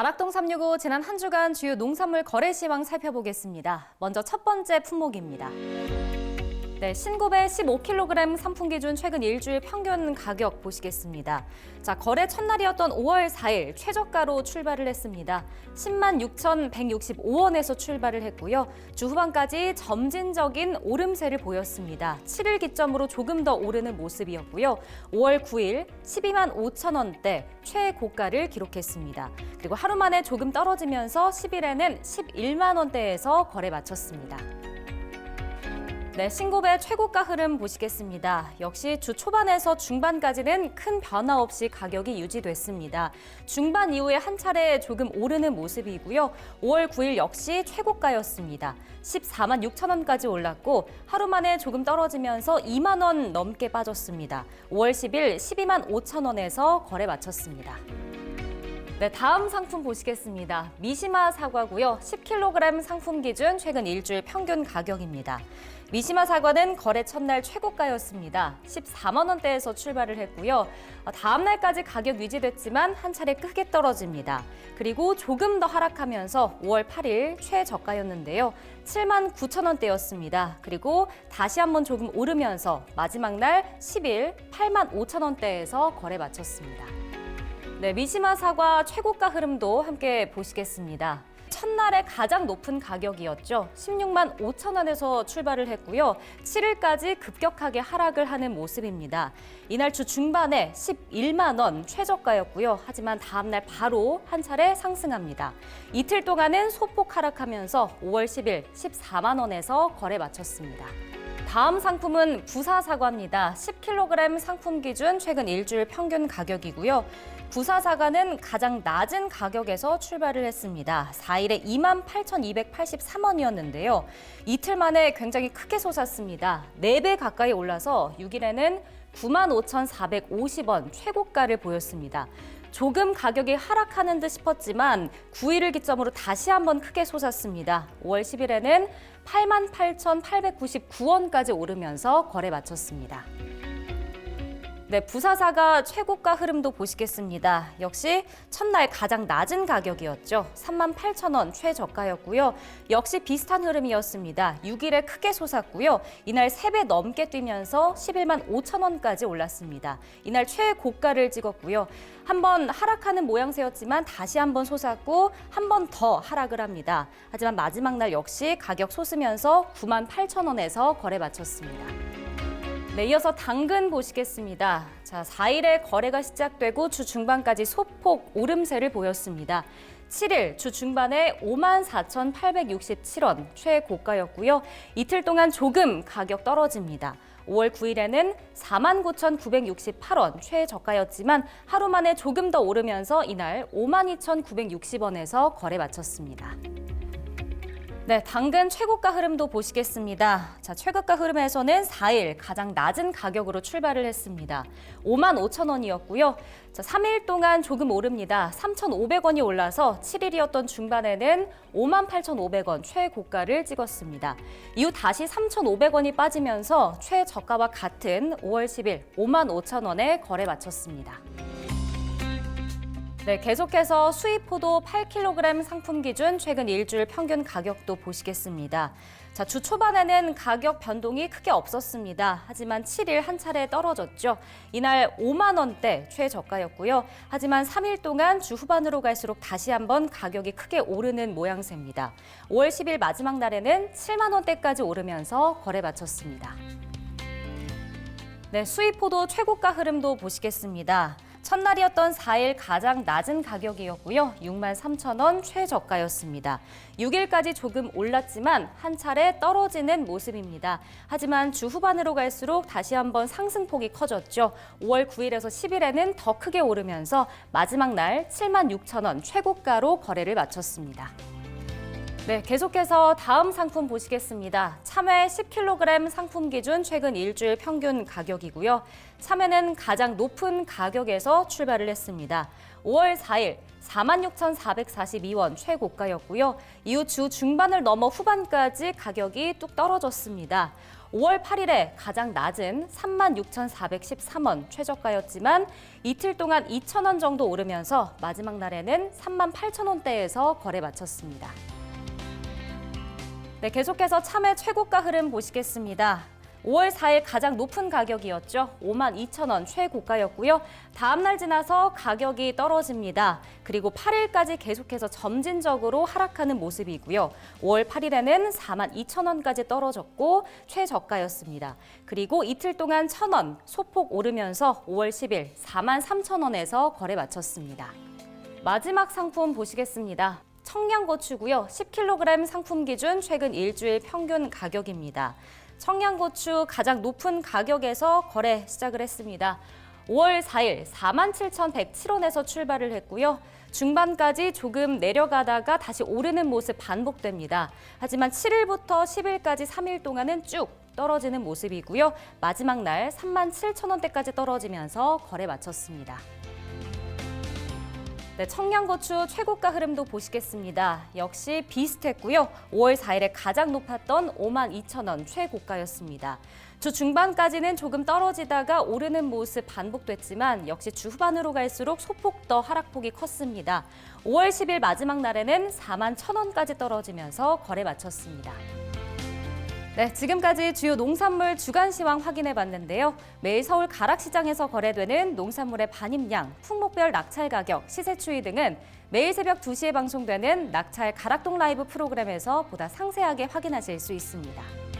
다락동 365 지난 한 주간 주요 농산물 거래 시황 살펴보겠습니다. 먼저 첫 번째 품목입니다. 신고배 15kg 상품 기준 최근 일주일 평균 가격 보시겠습니다. 거래 첫날이었던 5월 4일 최저가로 출발을 했습니다. 10만 6,165원에서 출발을 했고요. 주 후반까지 점진적인 오름세를 보였습니다. 7일 기점으로 조금 더 오르는 모습이었고요. 5월 9일 12만 5천 원대 최고가를 기록했습니다. 그리고 하루 만에 조금 떨어지면서 10일에는 11만 원대에서 거래 마쳤습니다. 신고배 최고가 흐름 보시겠습니다. 역시 주 초반에서 중반까지는 큰 변화 없이 가격이 유지됐습니다. 중반 이후에 한 차례 조금 오르는 모습이고요. 5월 9일 역시 최고가였습니다. 14만 6천 원까지 올랐고 하루 만에 조금 떨어지면서 2만 원 넘게 빠졌습니다. 5월 10일 12만 5천 원에서 거래 마쳤습니다. 다음 상품 보시겠습니다. 미시마 사과고요. 10kg 상품 기준 최근 일주일 평균 가격입니다. 미시마 사과는 거래 첫날 최고가였습니다. 14만 원대에서 출발을 했고요. 다음 날까지 가격 유지됐지만 한 차례 크게 떨어집니다. 그리고 조금 더 하락하면서 5월 8일 최저가였는데요. 7만 9천 원대였습니다. 그리고 다시 한번 조금 오르면서 마지막 날 10일 8만 5천 원대에서 거래 마쳤습니다. 미시마 사과 최고가 흐름도 함께 보시겠습니다. 첫날에 가장 높은 가격이었죠. 16만 5천 원에서 출발을 했고요. 7일까지 급격하게 하락을 하는 모습입니다. 이날 주 중반에 11만 원 최저가였고요. 하지만 다음 날 바로 한 차례 상승합니다. 이틀 동안은 소폭 하락하면서 5월 10일 14만 원에서 거래 마쳤습니다. 다음 상품은 부사 사과입니다. 10kg 상품 기준 최근 일주일 평균 가격이고요. 부사 사과는 가장 낮은 가격에서 출발을 했습니다. 4일에 28,283원이었는데요. 이틀 만에 굉장히 크게 솟았습니다. 4배 가까이 올라서 6일에는 95,450원 최고가를 보였습니다. 조금 가격이 하락하는 듯 싶었지만 9일을 기점으로 다시 한번 크게 솟았습니다. 5월 10일에는 88,899원까지 오르면서 거래 마쳤습니다. 부사사가 최고가 흐름도 보시겠습니다. 역시 첫날 가장 낮은 가격이었죠. 3만 8천 원 최저가였고요. 역시 비슷한 흐름이었습니다. 6일에 크게 솟았고요. 이날 3배 넘게 뛰면서 11만 5천 원까지 올랐습니다. 이날 최고가를 찍었고요. 한번 하락하는 모양새였지만 다시 한번 솟았고 한 번 더 하락을 합니다. 하지만 마지막 날 역시 가격 솟으면서 9만 8천 원에서 거래 마쳤습니다. 이어서 당근 보시겠습니다. 4일에 거래가 시작되고 주 중반까지 소폭 오름세를 보였습니다. 7일 주 중반에 54,867원 최고가였고요. 이틀 동안 조금 가격 떨어집니다. 5월 9일에는 49,968원 최저가였지만 하루 만에 조금 더 오르면서 이날 52,960원에서 거래 마쳤습니다. 당근 최고가 흐름도 보시겠습니다. 최고가 흐름에서는 4일 가장 낮은 가격으로 출발을 했습니다. 5만 5천 원이었고요. 3일 동안 조금 오릅니다. 3,500원이 올라서 7일이었던 중반에는 5만 8,500원 최고가를 찍었습니다. 이후 다시 3,500원이 빠지면서 최저가와 같은 5월 10일 5만 5천 원에 거래 마쳤습니다. 계속해서 수입포도 8kg 상품 기준 최근 일주일 평균 가격도 보시겠습니다. 주 초반에는 가격 변동이 크게 없었습니다. 하지만 7일 한 차례 떨어졌죠. 이날 5만 원대 최저가였고요. 하지만 3일 동안 주 후반으로 갈수록 다시 한번 가격이 크게 오르는 모양새입니다. 5월 10일 마지막 날에는 7만 원대까지 오르면서 거래 마쳤습니다. 수입포도 최고가 흐름도 보시겠습니다. 첫날이었던 4일 가장 낮은 가격이었고요. 6만 3천 원 최저가였습니다. 6일까지 조금 올랐지만 한 차례 떨어지는 모습입니다. 하지만 주 후반으로 갈수록 다시 한번 상승폭이 커졌죠. 5월 9일에서 10일에는 더 크게 오르면서 마지막 날 7만 6천 원 최고가로 거래를 마쳤습니다. 계속해서 다음 상품 보시겠습니다. 참외 10kg 상품 기준 최근 일주일 평균 가격이고요. 참외는 가장 높은 가격에서 출발을 했습니다. 5월 4일 46,442원 최고가였고요. 이후 주 중반을 넘어 후반까지 가격이 뚝 떨어졌습니다. 5월 8일에 가장 낮은 36,413원 최저가였지만 이틀 동안 2,000원 정도 오르면서 마지막 날에는 38,000원대에서 거래 마쳤습니다. 네, 계속해서 참외 최고가 흐름 보시겠습니다. 5월 4일 가장 높은 가격이었죠. 52,000원 최고가였고요. 다음 날 지나서 가격이 떨어집니다. 그리고 8일까지 계속해서 점진적으로 하락하는 모습이고요. 5월 8일에는 42,000원까지 떨어졌고 최저가였습니다. 그리고 이틀 동안 1,000원 소폭 오르면서 5월 10일 43,000원에서 거래 마쳤습니다. 마지막 상품 보시겠습니다. 청양고추고요. 10kg 상품 기준 최근 일주일 평균 가격입니다. 청양고추 가장 높은 가격에서 거래 시작을 했습니다. 5월 4일 47,107원에서 출발을 했고요. 중반까지 조금 내려가다가 다시 오르는 모습 반복됩니다. 하지만 7일부터 10일까지 3일 동안은 쭉 떨어지는 모습이고요. 마지막 날 37,000원대까지 떨어지면서 거래 마쳤습니다. 네, 청양고추 최고가 흐름도 보시겠습니다. 역시 비슷했고요. 5월 4일에 가장 높았던 52,000원 최고가였습니다. 주 중반까지는 조금 떨어지다가 오르는 모습 반복됐지만 역시 주 후반으로 갈수록 소폭 더 하락폭이 컸습니다. 5월 10일 마지막 날에는 41,000원까지 떨어지면서 거래 마쳤습니다. 네, 지금까지 주요 농산물 주간 시황 확인해 봤는데요. 매일 서울 가락시장에서 거래되는 농산물의 반입량, 품목별 낙찰 가격, 시세 추이 등은 매일 새벽 2시에 방송되는 낙찰 가락동 라이브 프로그램에서 보다 상세하게 확인하실 수 있습니다.